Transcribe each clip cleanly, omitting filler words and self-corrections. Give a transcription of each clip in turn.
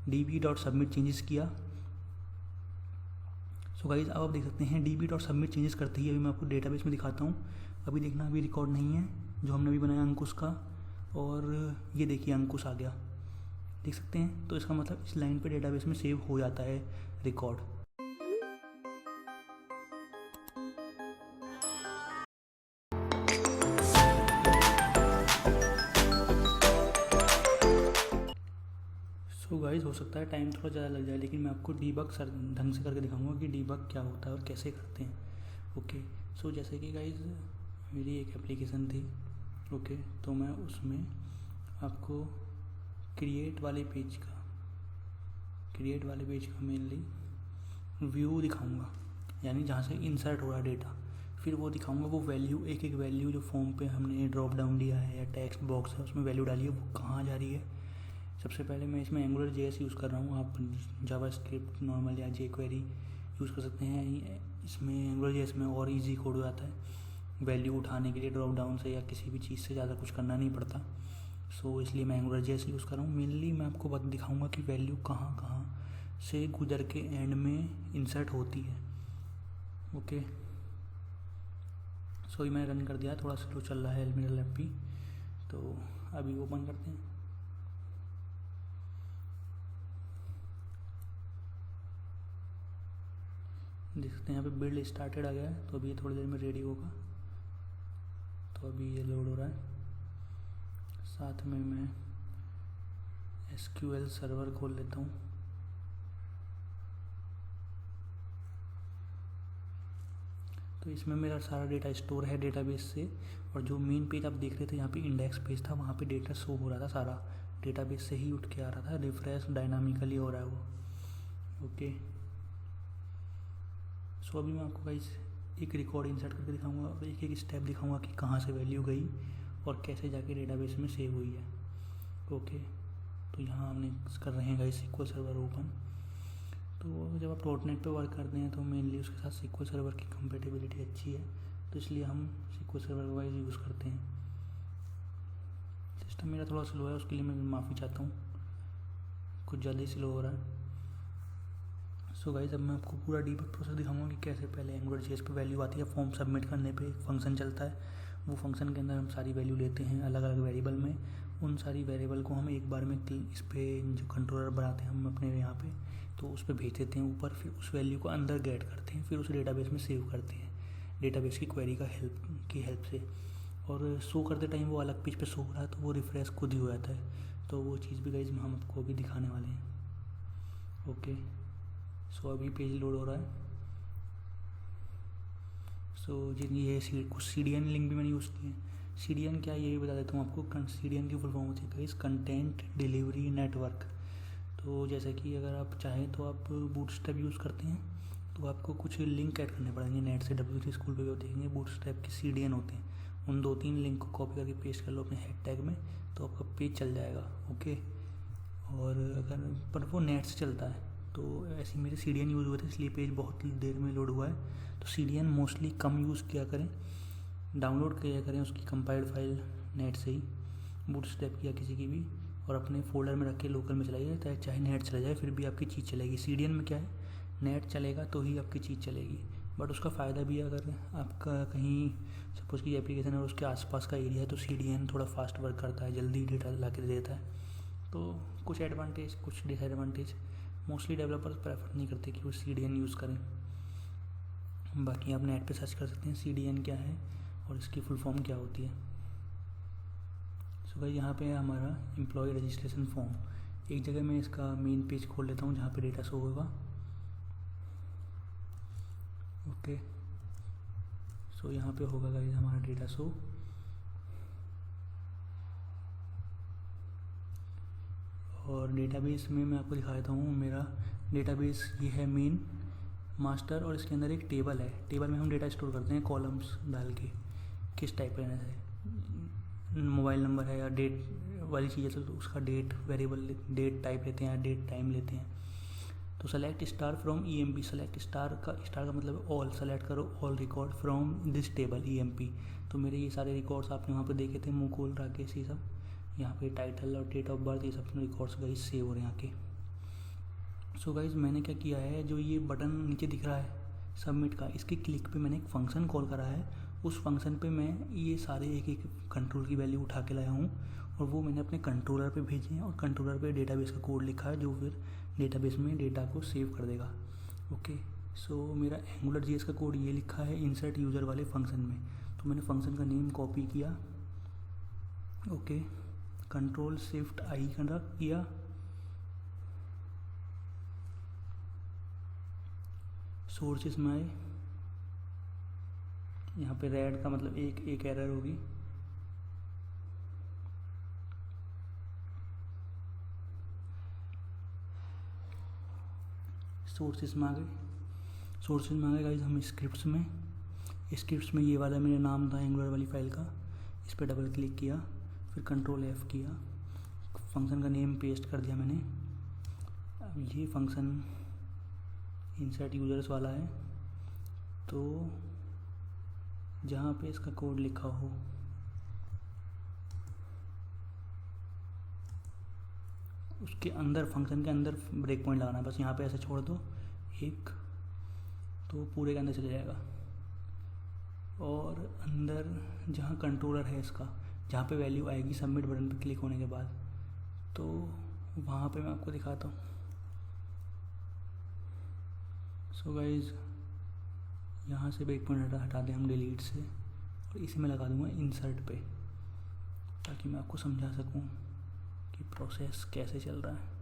db.submit changes किया। So guys अब आप देख सकते हैं db.submit चेंजेस करते ही अभी मैं आपको डेटाबेस में दिखाता हूँ। अभी देखना अभी रिकॉर्ड नहीं है जो हमने अभी बनाया अंकुश का, और ये देखिए अंकुश आ गया, देख सकते हैं। तो इसका मतलब इस लाइन पे डेटाबेस में सेव हो जाता है रिकॉर्ड। सो गाइज हो सकता है टाइम थोड़ा ज़्यादा लग जाए, लेकिन मैं आपको डीबग ढंग से करके दिखाऊंगा कि डीबग क्या होता है और कैसे करते हैं। ओके, सो जैसे कि गाइज मेरी एक एप्लीकेशन थी, ओके, तो मैं उसमें आपको क्रिएट वाले पेज का मेनली व्यू दिखाऊंगा, यानी जहाँ से इंसर्ट हो रहा डेटा, फिर वो दिखाऊंगा वो वैल्यू, एक एक वैल्यू जो फॉर्म पे हमने ड्रॉप डाउन दिया है या टेक्स्ट बॉक्स है उसमें वैल्यू डाली है वो कहाँ जा रही है। सबसे पहले मैं इसमें एंगुलर JS यूज़ कर रहा हूँ, आप जावास्क्रिप्ट नॉर्मल या jQuery यूज़ कर सकते हैं। इसमें एंगुलर JS में और इजी कोड हो जाता है, वैल्यू उठाने के लिए ड्रॉप डाउन से या किसी भी चीज़ से ज़्यादा कुछ करना नहीं पड़ता। सो इसलिए मैं एंगुलर JS यूज़ कर रहा हूँ। मेनली मैं आपको दिखाऊंगा कि वैल्यू कहाँ कहाँ से गुजर के एंड में इंसर्ट होती है। ओके, सो ये मैंने रन कर दिया, थोड़ा स्लो चल रहा है मेरा लैप भी, तो अभी ओपन करते हैं। देख सकते हैं यहाँ पे बिल्ड स्टार्टेड आ गया है, तो अभी थोड़ी देर में रेडी होगा। तो अभी ये लोड हो रहा है, साथ में मैं SQL सर्वर खोल लेता हूँ। तो इसमें मेरा सारा डेटा स्टोर है डेटाबेस से, और जो मेन पेज आप देख रहे थे यहाँ पे इंडेक्स पेज था, वहाँ पे डेटा शो हो रहा था, सारा डेटाबेस से ही उठ के आ रहा था, रिफ्रेश डायनामिकली हो रहा है वो। ओके, सो अभी मैं आपको गाइस एक रिकॉर्ड इंसर्ट करके दिखाऊंगा और एक एक स्टेप दिखाऊंगा कि कहाँ से वैल्यू गई और कैसे जाके डेटाबेस में सेव हुई है। ओके, तो यहाँ हमने कर रहे हैं गाइस SQL सर्वर ओपन। तो जब आप डॉटनेट पे वर्क करते हैं तो मेनली उसके साथ SQL सर्वर की कंपेटिबिलिटी अच्छी है, तो इसलिए हम SQL सर्वर वाइज यूज़ करते हैं। सिस्टम मेरा थोड़ा स्लो है, उसके लिए मैं माफ़ी चाहता हूँ, कुछ ज़्यादा ही स्लो हो रहा है। सो गाइस अब मैं आपको पूरा डीबग प्रोसेस दिखाऊंगा कि कैसे पहले एंगुलर JS पे वैल्यू आती है। फॉर्म सबमिट करने पे एक फंक्शन चलता है, वो फंक्शन के अंदर हम सारी वैल्यू लेते हैं अलग अलग वेरिएबल में। उन सारी वेरिएबल को हम एक बार में इस पर जो कंट्रोलर बनाते हैं हम अपने यहाँ पे, तो उस पर भेज देते हैं ऊपर, फिर उस वैल्यू को अंदर गेट करते हैं, फिर उस डेटाबेस में सेव करते हैं डेटाबेस की क्वेरी की हेल्प से। और शो करते टाइम वो अलग पेज पे शो हो रहा है, तो वो रिफ्रेश खुद ही हो जाता है। तो वो चीज़ भी गाइस हम आपको अभी दिखाने वाले हैं। ओके, सो अभी पेज लोड हो रहा है। सो जिन ये कुछ CDN लिंक भी मैंने यूज़ किए हैं। CDN क्या, ये भी बता देता हूँ आपको। CDN की फुल फॉर्म होती है गाइस कंटेंट डिलीवरी नेटवर्क। तो जैसे कि अगर आप चाहें तो आप बूटस्ट्रैप यूज़ करते हैं तो आपको कुछ लिंक ऐड करने पड़ेंगे नेट से। W3 स्कूल पे भी देखेंगे बूटस्ट्रैप के CDN होते हैं, उन 2-3 लिंक को कॉपी करके पेस्ट कर लो अपने हैश टैग में, तो आपका पेज चल जाएगा। ओके, और अगर पर वो नेट से चलता है, तो ऐसे मेरे CDN यूज़ हुए थे इसलिए पेज बहुत देर में लोड हुआ है। तो CDN मोस्टली कम यूज़ किया करें, डाउनलोड किया करें उसकी कंपाइल्ड फाइल नेट से ही, बूटस्ट्रैप किया किसी की भी, और अपने फोल्डर में रख के लोकल में चलाइए, चाहे नेट चला जाए फिर भी आपकी चीज़ चलेगी। CDN में क्या है, नेट चलेगा तो ही आपकी चीज़ चलेगी, बट उसका फ़ायदा भी है अगर आपका कहीं सपोज़ की एप्लीकेशन है और उसके आसपास का एरिया है तो CDN थोड़ा फास्ट वर्क करता है, जल्दी डेटा ला के देता है। तो कुछ एडवांटेज कुछ डिसएडवांटेज, मोस्टली डेवलपर्स प्रेफर नहीं करते कि वो CDN यूज़ करें। बाकी आप नेट पे सर्च कर सकते हैं CDN क्या है और इसकी फुल फॉर्म क्या होती है। सो भाई यहाँ पे है हमारा एम्प्लॉय रजिस्ट्रेशन फॉर्म। एक जगह मैं इसका मेन पेज खोल लेता हूँ जहाँ पे डेटा शो होगा। ओके, सो यहाँ पे होगा गाइस हमारा डेटा शो। और डेटाबेस में मैं आपको दिखा देता हूँ, मेरा डेटाबेस ये है मेन मास्टर, और इसके अंदर एक टेबल है। टेबल में हम डेटा स्टोर करते हैं कॉलम्स डाल के, किस टाइप का रहना है, मोबाइल नंबर है या डेट वाली चीज़ है तो उसका डेट वेरिएबल डेट टाइप लेते हैं या डेट टाइम लेते हैं। तो select star from EMP, select star का मतलब ऑल, सेलेक्ट करो all record from this table EMP। तो मेरे ये सारे रिकॉर्ड्स आपने वहाँ पे देखे थे, मुकुल राकेश ये सब, यहाँ पे टाइटल और डेट ऑफ बर्थ ये सब रिकॉर्ड्स गई सेव हो रहे हैं यहाँ के। सो गाइज मैंने क्या किया है, जो ये बटन नीचे दिख रहा है सबमिट का, इसके क्लिक पे मैंने एक फ़ंक्शन कॉल करा है। उस फंक्शन पे मैं ये सारे एक एक कंट्रोल की वैल्यू उठा के लाया हूँ और वो मैंने अपने कंट्रोलर पे भेजे हैं और कंट्रोलर पे डेटाबेस का कोड लिखा है जो फिर डेटाबेस में डेटा को सेव कर देगा। ओके, सो मेरा एंगुलर JS का कोड ये लिखा है इंसर्ट यूज़र वाले फंक्शन में। तो मैंने फंक्शन का नेम कॉपी किया, ओके, कंट्रोल शिफ्ट आई किया, सोर्सेस में आए, यहाँ पे रेड का मतलब एक एरर होगी, सोर्सेस में आ गए गाइस। हम स्क्रिप्ट्स में ये वाला मेरा नाम था एंगुलर वाली फाइल का, इस पर डबल क्लिक किया, फिर कंट्रोल F किया, फंक्शन का नेम पेस्ट कर दिया मैंने। अब ये फंक्शन इंसर्ट यूजर्स वाला है, तो जहाँ पे इसका कोड लिखा हो उसके अंदर, फंक्शन के अंदर ब्रेक पॉइंट लगाना है, बस यहाँ पे ऐसे छोड़ दो एक, तो पूरे के अंदर चले जाएगा। और अंदर जहाँ कंट्रोलर है इसका, जहाँ पे वैल्यू आएगी सबमिट बटन पे क्लिक होने के बाद, तो वहाँ पे मैं आपको दिखाता हूँ। सो गाइज यहाँ से ब्रेक पॉइंट हटा दें हम डिलीट से, और इसे मैं लगा दूँगा इंसर्ट पे, ताकि मैं आपको समझा सकूँ कि प्रोसेस कैसे चल रहा है।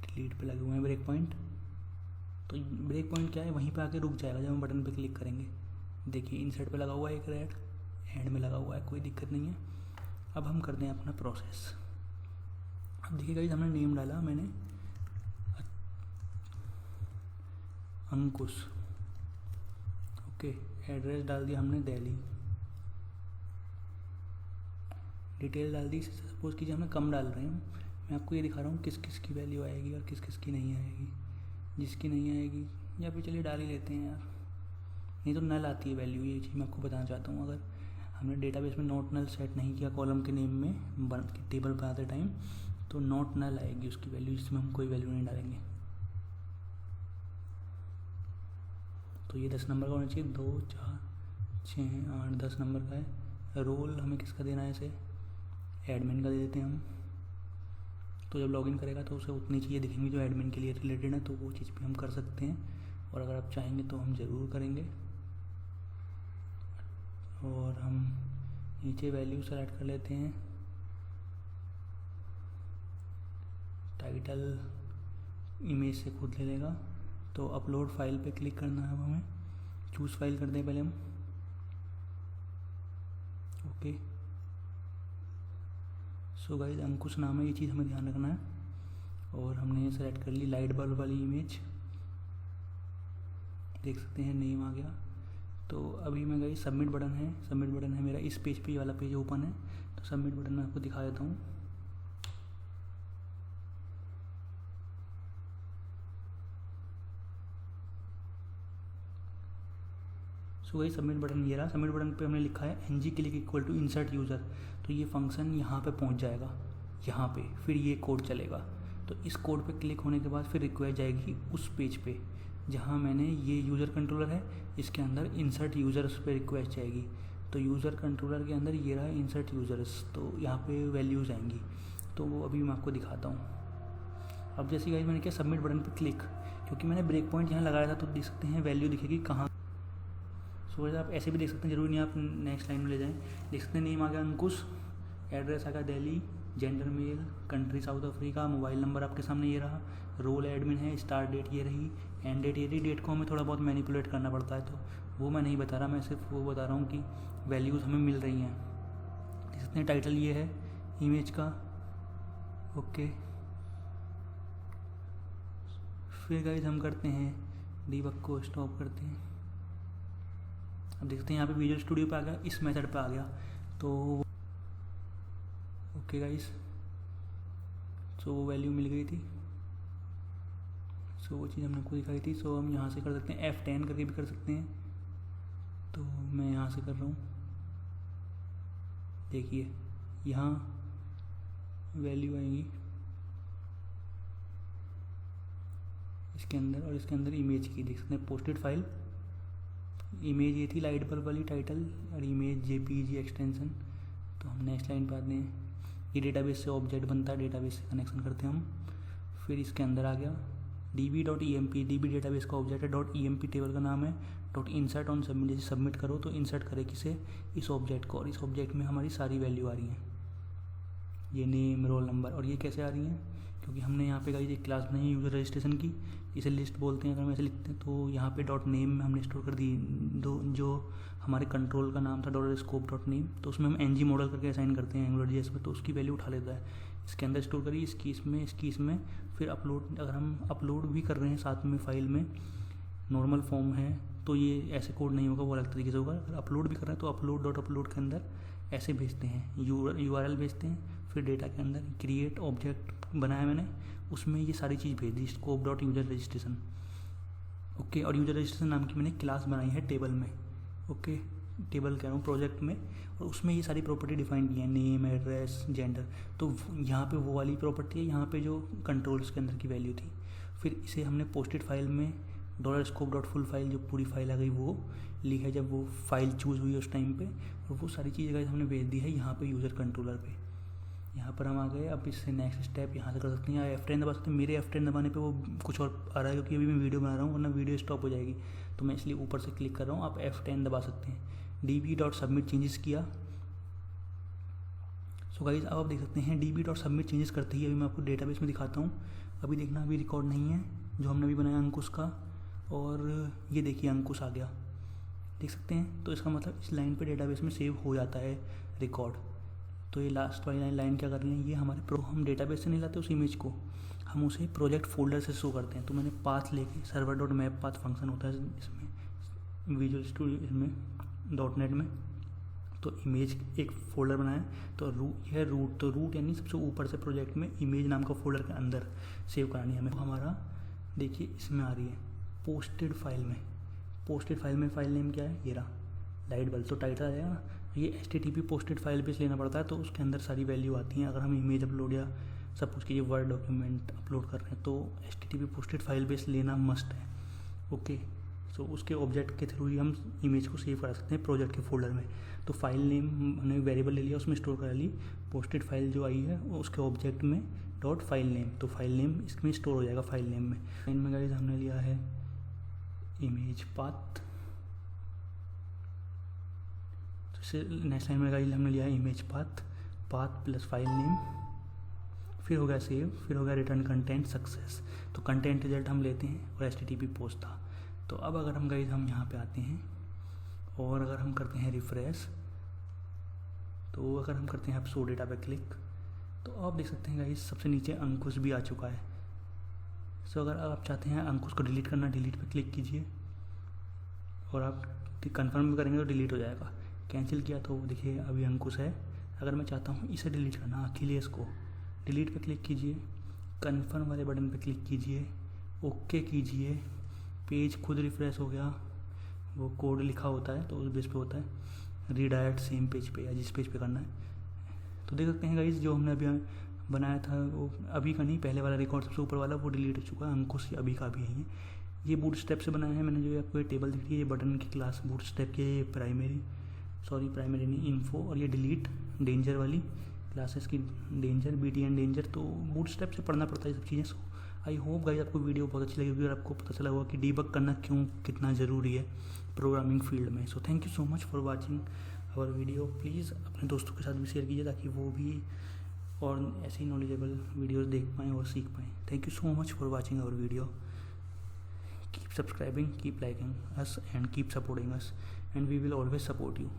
डिलीट पे लगे हुए हैं ब्रेक पॉइंट, तो ब्रेक पॉइंट क्या है, वहीं पे आके रुक जाएगा जब हम बटन पे क्लिक करेंगे। देखिए इंसर्ट पे लगा हुआ है एक रेड, एंड में लगा हुआ है, कोई दिक्कत नहीं है। अब हम करते हैं अपना प्रोसेस। अब देखिए गाइस, हमने नेम डाला, मैंने अंकुश, ओके, एड्रेस डाल दिया हमने दिल्ली, डिटेल डाल दी। सपोज कीजिए हमें कम डाल रहे हैं, मैं आपको ये दिखा रहा हूँ किस किस की वैल्यू आएगी और किस किस की नहीं आएगी। जिसकी नहीं आएगी, या फिर चलिए डाल ही लेते हैं यार, नहीं तो नल आती है वैल्यू, ये चीज़ मैं आपको बताना चाहता हूँ। अगर हमने डेटाबेस में नॉट नल सेट नहीं किया कॉलम के नेम में टेबल बनाते टाइम, तो नॉट नल आएगी उसकी वैल्यू, जिसमें हम कोई वैल्यू नहीं डालेंगे। तो ये 10 नंबर का होना चाहिए, 2 4 6 8 10 नंबर का है। रोल हमें किसका देना है, इसे एडमिन का दे देते हैं हम। तो जब लॉगिन करेगा तो उसे उतनी चीज़ें दिखेंगी जो एडमिन के लिए रिलेटेड है, तो वो चीज़ भी हम कर सकते हैं, और अगर आप चाहेंगे तो हम ज़रूर करेंगे। और हम नीचे वैल्यू सेलेक्ट कर लेते हैं, टाइटल इमेज से खुद ले लेगा। तो अपलोड फाइल पे क्लिक करना है, अब हमें चूज़ फाइल कर दें पहले हम, ओके। सो गाइस अंकुश नाम है, ये चीज़ हमें ध्यान रखना है। और हमने सेलेक्ट कर ली लाइट बल्ब वाली इमेज, देख सकते हैं नेम आ गया। तो अभी मैं गाइस सबमिट बटन है मेरा, इस पेज पे वाला पेज ओपन है, तो सबमिट बटन मैं आपको दिखा देता हूँ। सो गाइस सबमिट बटन ये रहा। सबमिट बटन पे हमने लिखा है ng click equal to insert user, तो ये फंक्शन यहाँ पे पहुँच जाएगा, यहाँ पे फिर ये कोड चलेगा। तो इस कोड पे क्लिक होने के बाद फिर रिक्वेस्ट जाएगी उस पेज पे जहाँ मैंने ये यूज़र कंट्रोलर है, इसके अंदर इंसर्ट यूज़र्स पे रिक्वेस्ट जाएगी। तो यूज़र कंट्रोलर के अंदर ये रहा इंसर्ट यूज़र्स, तो यहाँ पे वैल्यूज़ आएंगी, तो वो अभी मैं आपको दिखाता हूँ। अब जैसे गाइस मैंने किया सबमिट बटन पे क्लिक, क्योंकि मैंने ब्रेक पॉइंट यहाँ लगाया था, तो देख सकते हैं वैल्यू दिखेगी कहाँ। सो आप ऐसे भी देख सकते हैं, जरूरी नहीं आप नेक्स्ट लाइन में ले जाएं। देख सकते हैं नेम आ गया अंकुश, एड्रेस आ गया Delhi, gender male, country south Africa, mobile number आपके सामने ये रहा, रोल एडमिन है, स्टार्ट डेट ये रही, एंड डेट ये रही। डेट को हमें थोड़ा बहुत मैनिपुलेट करना पड़ता है, तो वो मैं नहीं बता रहा, मैं सिर्फ वो बता रहा हूँ कि वैल्यूज़ हमें मिल रही हैं। देख सकते हैं टाइटल ये है इमेज का, ओके। फिर गाइस हम करते हैं डीबग को स्टॉप करते हैं। अब देखते हैं यहाँ पे विजुअल स्टूडियो पे आ गया, इस मेथड पे आ गया, तो ओके गाइस, सो वो वैल्यू मिल गई थी। सो वो चीज़ हमने आपको दिखाई थी। सो हम यहाँ से कर सकते हैं F10 करके भी कर सकते हैं, तो मैं यहाँ से कर रहा हूँ, देखिए यहाँ वैल्यू आएगी इसके अंदर, और इसके अंदर इमेज की देख सकते हैं पोस्टेड फाइल। इमेज ये थी लाइट बल्ब वाली टाइटल, और इमेज जेपीजी एक्सटेंशन। तो हम नेक्स्ट लाइन पे आते हैं। ये डेटाबेस से ऑब्जेक्ट बनता है, डेटाबेस से कनेक्शन करते हैं हम। फिर इसके अंदर आ गया db.emp, db डेटाबेस का ऑब्जेक्ट है, .emp टेबल का नाम है, .insert ऑन सबमिट, जैसे सबमिट करो तो इंसर्ट करे किसे, इस ऑब्जेक्ट को, और इस ऑब्जेक्ट में हमारी सारी वैल्यू आ रही हैं, ये नेम, रोल नंबर। और ये कैसे आ रही हैं, क्योंकि हमने यहाँ पे गाइस एक क्लास बनाई है यूज़र रजिस्ट्रेशन की, इसे लिस्ट बोलते हैं अगर हम ऐसे लिखते हैं। तो यहाँ पे .name में हमने स्टोर कर दी जो हमारे कंट्रोल का नाम था .scope.name, तो उसमें हम ng मॉडल करके असाइन करते हैं AngularJS में, तो उसकी वैल्यू उठा लेता है। इसके अंदर स्टोर करिए, इसकी इसमें फिर अपलोड, अगर हम अपलोड भी कर रहे हैं साथ में फाइल में, नॉर्मल फॉर्म है तो ये ऐसे कोड नहीं होगा, वो अलग तरीके से होगा। अगर अपलोड भी कर रहे हैं तो अपलोड के अंदर ऐसे भेजते हैं, URL भेजते हैं, फिर डेटा के अंदर क्रिएट ऑब्जेक्ट बनाया मैंने, उसमें ये सारी चीज़ भेज दी, scope.user registration। ओके, और यूजर रजिस्ट्रेशन नाम की मैंने क्लास बनाई है टेबल में, ओके, टेबल कह रहा हूँ प्रोजेक्ट में, और उसमें ये सारी प्रॉपर्टी डिफाइन की है, नेम, एड्रेस, जेंडर। तो यहाँ पे वो वाली प्रॉपर्टी है, यहाँ पे जो कंट्रोल्स के अंदर की वैल्यू थी। फिर इसे हमने पोस्टेड फाइल में $scope.full फाइल, जो पूरी फाइल आ गई वो लिखा है जब वो फाइल चूज़ हुई उस टाइम पे, और वो सारी चीज़ें हमने भेज दी है यहाँ पे यूज़र कंट्रोलर पे। यहाँ पर हम आ गए, अब इससे नेक्स्ट स्टेप यहाँ से कर सकते हैं, या F10 दबा सकते हैं। मेरे F10 दबाने पे वो कुछ और आ रहा है, क्योंकि अभी मैं वीडियो बना रहा हूँ, वरना वीडियो स्टॉप हो जाएगी, तो मैं इसलिए ऊपर से क्लिक कर रहा हूँ। आप F10 दबा सकते हैं। db.submit चेंजेस किया। सो गाइस अब आप देख सकते हैं db.submit चेंजेस करते ही अभी मैं आपको डेटाबेस में दिखाता हूँ। अभी देखना, अभी रिकॉर्ड नहीं है जो हमने अभी बनाया अंकुश का, और ये देखिए अंकुश आ गया, देख सकते हैं। तो इसका मतलब इस लाइन पे डेटाबेस में सेव हो जाता है रिकॉर्ड। तो ये लास्ट वाली लाइन क्या कर रही है, ये हमारे हम डेटाबेस से नहीं लाते उस इमेज को, हम उसे प्रोजेक्ट फोल्डर से शो करते हैं। तो मैंने पाथ लेके server.map पाथ फंक्शन होता है इसमें, विजुअल स्टूडियो इसमें .NET में, तो इमेज एक फोल्डर बनाया, तो यह रूट, तो रूट यानी सबसे ऊपर से प्रोजेक्ट में इमेज नाम का फोल्डर के अंदर सेव करानी है हमें। तो हमारा देखिए इसमें आ रही है पोस्टेड फाइल में, पोस्टेड फाइल में फाइल नेम क्या है, ये रहा लाइट बल्ब, तो टाइटल आ जाएगा ना। ये HTTP पोस्टेड फाइल बेस लेना पड़ता है, तो उसके अंदर सारी वैल्यू आती हैं। अगर हम इमेज अपलोड या सपोज कीजिए वर्ड डॉक्यूमेंट अपलोड कर रहे हैं, तो HTTP पोस्टेड फाइल बेस लेना मस्ट है, ओके। सो उसके ऑब्जेक्ट के थ्रू ही हम इमेज को सेव करा सकते हैं प्रोजेक्ट के फोल्डर में। तो फाइल नेम हमने वेरिएबल ले लिया, उसमें स्टोर करा ली, पोस्टेड फाइल जो आई है उसके ऑब्जेक्ट में .फाइल नेम, तो फाइल नेम इसमें स्टोर हो जाएगा फाइल नेम में। इनमें गाइस हमने लिया है इमेज पाथ, नेक्स्ट लाइन में गाइस हमने लिया है image path plus file name, फिर हो गया सेव, फिर हो गया रिटर्न कंटेंट सक्सेस। तो कंटेंट रिजल्ट हम लेते हैं और HTTP पोस्ट था। तो अब अगर हम गाइस हम यहाँ पे आते हैं और अगर हम करते हैं रिफ्रेश, तो अगर हम करते हैं आप शो डेटा पे क्लिक, तो आप देख सकते हैं गाइस सबसे नीचे अंकुश भी आ चुका है। सो अगर आप चाहते हैं अंकुश को डिलीट करना, डिलीट पे क्लिक कीजिए, और आप कंफर्म भी करेंगे तो डिलीट हो जाएगा। कैंसिल किया तो देखिए अभी अंकुश है। अगर मैं चाहता हूँ इसे डिलीट करना, अखिलेश को, डिलीट पे क्लिक कीजिए, कन्फर्म वाले बटन पे क्लिक कीजिए, ओके कीजिए, पेज खुद रिफ्रेश हो गया। वो कोड लिखा होता है तो उस बेस पे होता है रीडायरेक्ट सेम पेज पे या जिस पेज पे करना है। तो देख सकते हैं गाइस जो हमने अभी बनाया था वो अभी का नहीं, पहले वाला रिकॉर्ड सबसे ऊपर वाला वो डिलीट हो चुका है। अंकुश अभी का भी है। ये बूटस्ट्रैप से बनाया है मैंने, जो आपको ये टेबल दिख रही है, ये बटन की क्लास बूटस्ट्रैप की प्राइमरी नहीं इन्फो, और ये डिलीट डेंजर वाली क्लासेस की डेंजर BTN डेंजर। तो बूटस्ट्रैप से पढ़ना पड़ता है ये सब चीज़ें। सो आई होप गाइस आपको वीडियो बहुत अच्छी लगी और आपको पता चला होगा कि डीबग करना क्यों कितना ज़रूरी है प्रोग्रामिंग फील्ड में। So thank you so much for watching our video. Please अपने दोस्तों के साथ भी शेयर कीजिए ताकि वो भी और ऐसे ही नॉलेजेबल वीडियोस देख पाएँ और सीख पाएँ। Thank you so much for watching our video. Keep subscribing, keep liking us and keep supporting us, and we will always support you.